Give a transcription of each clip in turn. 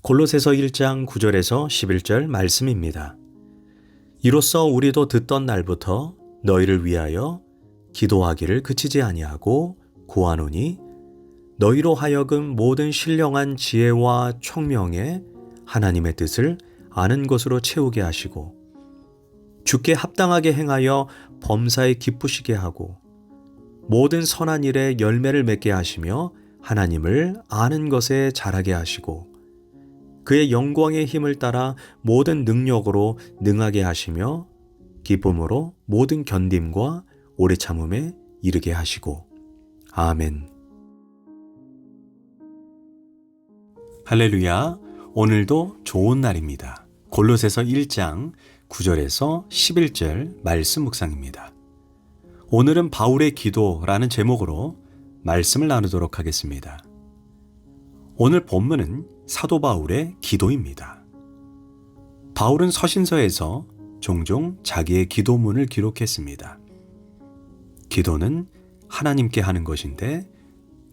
골로새서 1장 9절에서 11절 말씀입니다. 이로써 우리도 듣던 날부터 너희를 위하여 기도하기를 그치지 아니하고 구하노니 너희로 하여금 모든 신령한 지혜와 총명에 하나님의 뜻을 아는 것으로 채우게 하시고 주께 합당하게 행하여 범사에 기쁘시게 하고 모든 선한 일에 열매를 맺게 하시며 하나님을 아는 것에 자라게 하시고 그의 영광의 힘을 따라 모든 능력으로 능하게 하시며 기쁨으로 모든 견딤과 오래 참음에 이르게 하시고. 아멘. 할렐루야. 오늘도 좋은 날입니다. 골로새서 1장 9절에서 11절 말씀 묵상입니다. 오늘은 바울의 기도라는 제목으로 말씀을 나누도록 하겠습니다. 오늘 본문은 사도 바울의 기도입니다. 바울은 서신서에서 종종 자기의 기도문을 기록했습니다. 기도는 하나님께 하는 것인데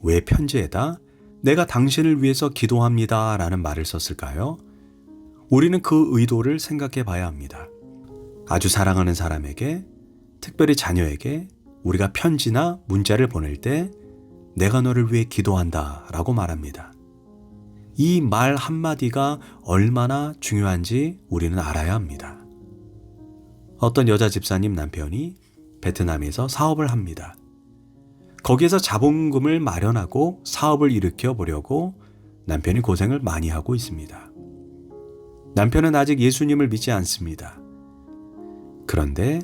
왜 편지에다 내가 당신을 위해서 기도합니다 라는 말을 썼을까요? 우리는 그 의도를 생각해 봐야 합니다. 아주 사랑하는 사람에게, 특별히 자녀에게 우리가 편지나 문자를 보낼 때 내가 너를 위해 기도한다 라고 말합니다. 이 말 한마디가 얼마나 중요한지 우리는 알아야 합니다. 어떤 여자 집사님 남편이 베트남에서 사업을 합니다. 거기에서 자본금을 마련하고 사업을 일으켜 보려고 남편이 고생을 많이 하고 있습니다. 남편은 아직 예수님을 믿지 않습니다. 그런데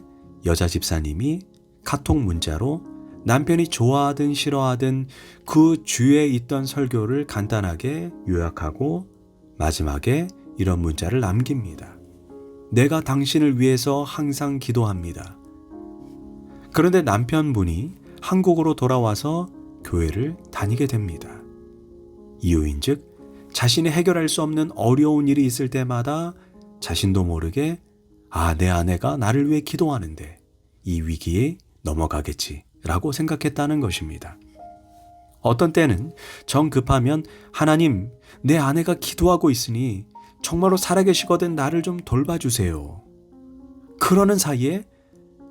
여자 집사님이 카톡 문자로 남편이 좋아하든 싫어하든 그 주에 있던 설교를 간단하게 요약하고 마지막에 이런 문자를 남깁니다. 내가 당신을 위해서 항상 기도합니다. 그런데 남편분이 한국으로 돌아와서 교회를 다니게 됩니다. 이유인즉 자신이 해결할 수 없는 어려운 일이 있을 때마다 자신도 모르게 내 아내가 나를 위해 기도하는데 이 위기에 넘어가겠지 라고 생각했다는 것입니다. 어떤 때는 정 급하면 하나님, 내 아내가 기도하고 있으니 정말로 살아계시거든 나를 좀 돌봐주세요. 그러는 사이에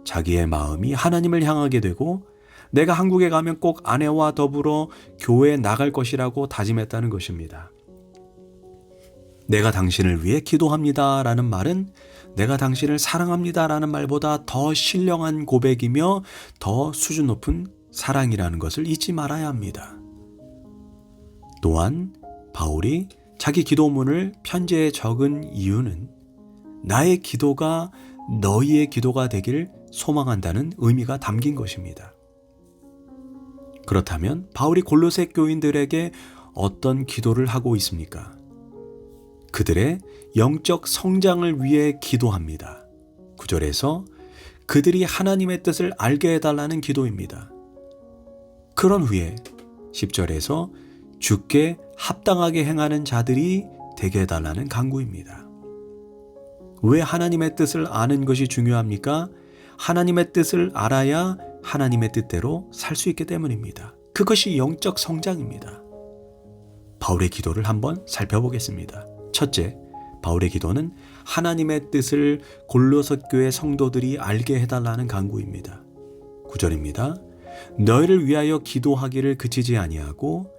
자기의 마음이 하나님을 향하게 되고 내가 한국에 가면 꼭 아내와 더불어 교회에 나갈 것이라고 다짐했다는 것입니다. 내가 당신을 위해 기도합니다 라는 말은 내가 당신을 사랑합니다 라는 말보다 더 신령한 고백이며 더 수준 높은 사랑이라는 것을 잊지 말아야 합니다. 또한 바울이 자기 기도문을 편지에 적은 이유는 나의 기도가 너희의 기도가 되길 소망한다는 의미가 담긴 것입니다. 그렇다면 바울이 골로새 교인들에게 어떤 기도를 하고 있습니까? 그들의 영적 성장을 위해 기도합니다. 9절에서 그들이 하나님의 뜻을 알게 해달라는 기도입니다. 그런 후에 10절에서 주께 합당하게 행하는 자들이 되게 해달라는 간구입니다. 왜 하나님의 뜻을 아는 것이 중요합니까? 하나님의 뜻을 알아야 하나님의 뜻대로 살 수 있기 때문입니다. 그것이 영적 성장입니다. 바울의 기도를 한번 살펴보겠습니다. 첫째, 바울의 기도는 하나님의 뜻을 골로새 교회 성도들이 알게 해달라는 간구입니다. 9절입니다. 너희를 위하여 기도하기를 그치지 아니하고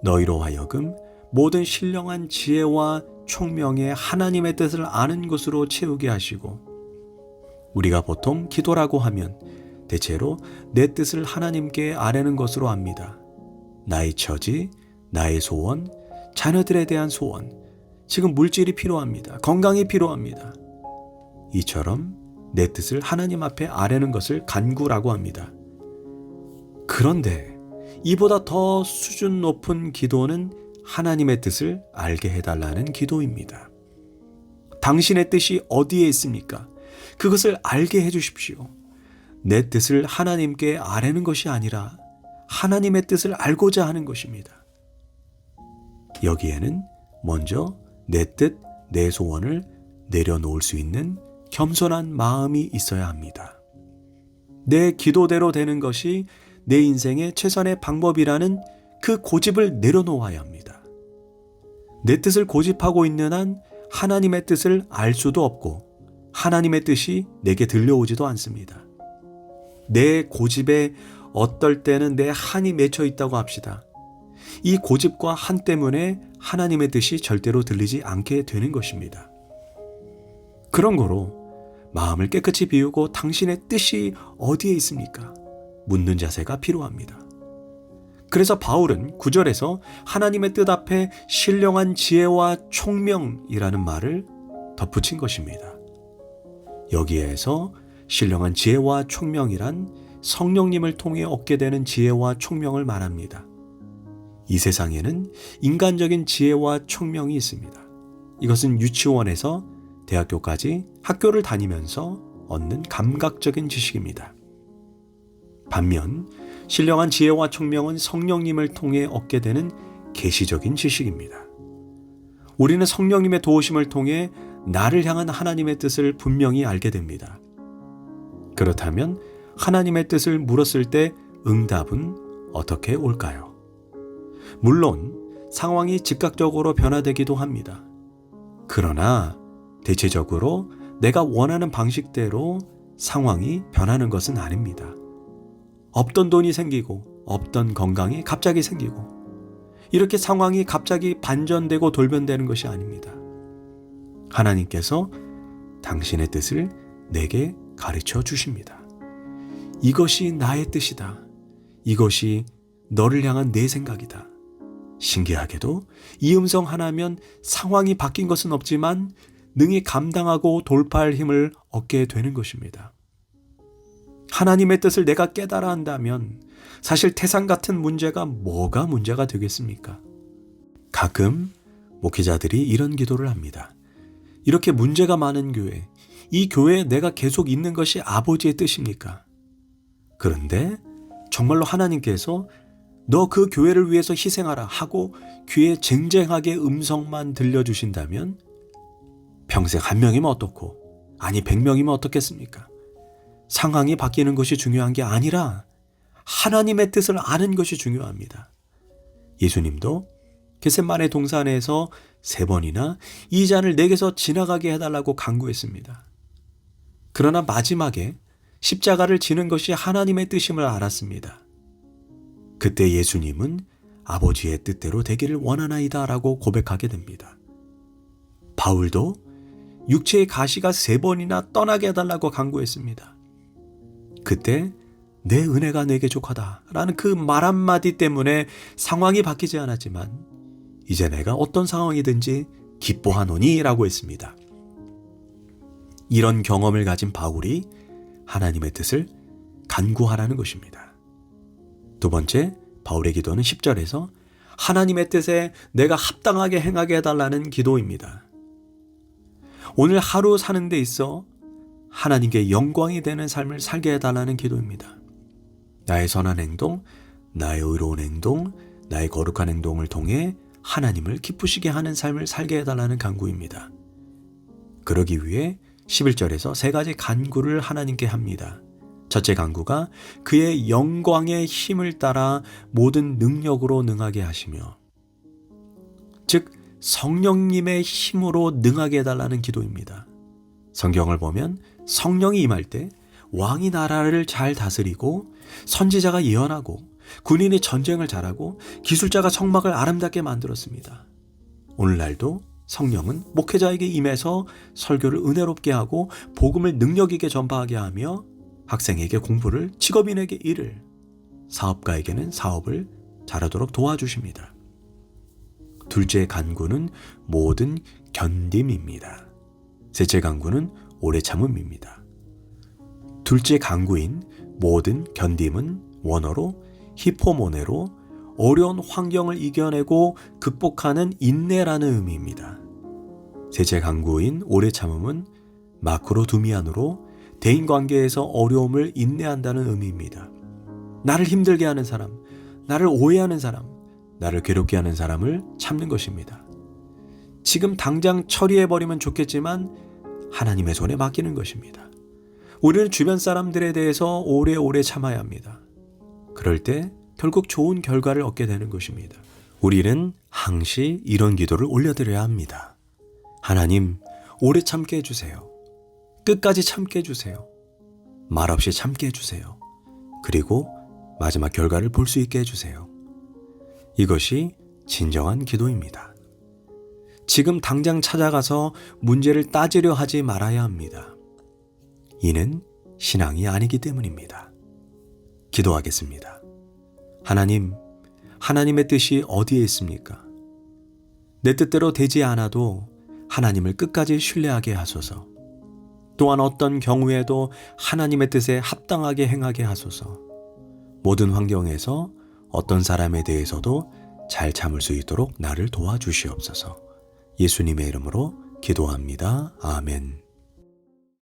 너희로 하여금 모든 신령한 지혜와 총명에 하나님의 뜻을 아는 것으로 채우게 하시고. 우리가 보통 기도라고 하면 대체로 내 뜻을 하나님께 아뢰는 것으로 압니다. 나의 처지, 나의 소원, 자녀들에 대한 소원, 지금 물질이 필요합니다. 건강이 필요합니다. 이처럼 내 뜻을 하나님 앞에 아뢰는 것을 간구라고 합니다. 그런데 이보다 더 수준 높은 기도는 하나님의 뜻을 알게 해달라는 기도입니다. 당신의 뜻이 어디에 있습니까? 그것을 알게 해주십시오. 내 뜻을 하나님께 아뢰는 것이 아니라 하나님의 뜻을 알고자 하는 것입니다. 여기에는 먼저 내 뜻, 내 소원을 내려놓을 수 있는 겸손한 마음이 있어야 합니다. 내 기도대로 되는 것이 내 인생의 최선의 방법이라는 그 고집을 내려놓아야 합니다. 내 뜻을 고집하고 있는 한 하나님의 뜻을 알 수도 없고 하나님의 뜻이 내게 들려오지도 않습니다. 내 고집에 어떨 때는 내 한이 맺혀 있다고 합시다. 이 고집과 한 때문에 하나님의 뜻이 절대로 들리지 않게 되는 것입니다. 그런 거로 마음을 깨끗이 비우고 당신의 뜻이 어디에 있습니까? 묻는 자세가 필요합니다. 그래서 바울은 9절에서 하나님의 뜻 앞에 신령한 지혜와 총명이라는 말을 덧붙인 것입니다. 여기에서 신령한 지혜와 총명이란 성령님을 통해 얻게 되는 지혜와 총명을 말합니다. 이 세상에는 인간적인 지혜와 총명이 있습니다. 이것은 유치원에서 대학교까지 학교를 다니면서 얻는 감각적인 지식입니다. 반면 신령한 지혜와 총명은 성령님을 통해 얻게 되는 계시적인 지식입니다. 우리는 성령님의 도우심을 통해 나를 향한 하나님의 뜻을 분명히 알게 됩니다. 그렇다면 하나님의 뜻을 물었을 때 응답은 어떻게 올까요? 물론 상황이 즉각적으로 변화되기도 합니다. 그러나 대체적으로 내가 원하는 방식대로 상황이 변하는 것은 아닙니다. 없던 돈이 생기고 없던 건강이 갑자기 생기고 이렇게 상황이 갑자기 반전되고 돌변되는 것이 아닙니다. 하나님께서 당신의 뜻을 내게 가르쳐 주십니다. 이것이 나의 뜻이다. 이것이 너를 향한 내 생각이다. 신기하게도 이 음성 하나면 상황이 바뀐 것은 없지만 능히 감당하고 돌파할 힘을 얻게 되는 것입니다. 하나님의 뜻을 내가 깨달아 한다면 사실 태산 같은 문제가 뭐가 문제가 되겠습니까? 가끔 목회자들이 이런 기도를 합니다. 이렇게 문제가 많은 교회, 이 교회에 내가 계속 있는 것이 아버지의 뜻입니까? 그런데 정말로 하나님께서 너 그 교회를 위해서 희생하라 하고 귀에 쟁쟁하게 음성만 들려주신다면 평생 한 명이면 어떻고 아니 100명이면 어떻겠습니까? 상황이 바뀌는 것이 중요한 게 아니라 하나님의 뜻을 아는 것이 중요합니다. 예수님도 겟세마네 동산에서 3번이나 이 잔을 내게서 지나가게 해달라고 간구했습니다. 그러나 마지막에 십자가를 지는 것이 하나님의 뜻임을 알았습니다. 그때 예수님은 아버지의 뜻대로 되기를 원하나이다 라고 고백하게 됩니다. 바울도 육체의 가시가 3번이나 떠나게 해달라고 간구했습니다. 그때 내 은혜가 내게 족하다 라는 그 말 한마디 때문에 상황이 바뀌지 않았지만 이제 내가 어떤 상황이든지 기뻐하노니 라고 했습니다. 이런 경험을 가진 바울이 하나님의 뜻을 간구하라는 것입니다. 두 번째, 바울의 기도는 10절에서 하나님의 뜻에 내가 합당하게 행하게 해달라는 기도입니다. 오늘 하루 사는 데 있어 하나님께 영광이 되는 삶을 살게 해달라는 기도입니다. 나의 선한 행동, 나의 의로운 행동, 나의 거룩한 행동을 통해 하나님을 기쁘시게 하는 삶을 살게 해달라는 간구입니다. 그러기 위해 11절에서 3가지 간구를 하나님께 합니다. 첫째 간구가 그의 영광의 힘을 따라 모든 능력으로 능하게 하시며, 즉 성령님의 힘으로 능하게 해달라는 기도입니다. 성경을 보면 성령이 임할 때 왕이 나라를 잘 다스리고 선지자가 예언하고 군인이 전쟁을 잘하고 기술자가 성막을 아름답게 만들었습니다. 오늘날도 성령은 목회자에게 임해서 설교를 은혜롭게 하고 복음을 능력 있게 전파하게 하며 학생에게 공부를, 직업인에게 일을, 사업가에게는 사업을 잘하도록 도와주십니다. 둘째 간구는 모든 견딤입니다. 셋째 간구는 오래 참음입니다. 둘째 간구인 모든 견딤은 원어로 히포모네로 어려운 환경을 이겨내고 극복하는 인내라는 의미입니다. 셋째 간구인 오래 참음은 마크로 두미안으로 대인관계에서 어려움을 인내한다는 의미입니다. 나를 힘들게 하는 사람, 나를 오해하는 사람, 나를 괴롭게 하는 사람을 참는 것입니다. 지금 당장 처리해버리면 좋겠지만 하나님의 손에 맡기는 것입니다. 우리는 주변 사람들에 대해서 오래오래 참아야 합니다. 그럴 때 결국 좋은 결과를 얻게 되는 것입니다. 우리는 항시 이런 기도를 올려드려야 합니다. 하나님, 오래 참게 해주세요. 끝까지 참게 해주세요. 말없이 참게 해주세요. 그리고 마지막 결과를 볼 수 있게 해주세요. 이것이 진정한 기도입니다. 지금 당장 찾아가서 문제를 따지려 하지 말아야 합니다. 이는 신앙이 아니기 때문입니다. 기도하겠습니다. 하나님, 하나님의 뜻이 어디에 있습니까? 내 뜻대로 되지 않아도 하나님을 끝까지 신뢰하게 하소서. 또한 어떤 경우에도 하나님의 뜻에 합당하게 행하게 하소서. 모든 환경에서 어떤 사람에 대해서도 잘 참을 수 있도록 나를 도와주시옵소서. 예수님의 이름으로 기도합니다. 아멘.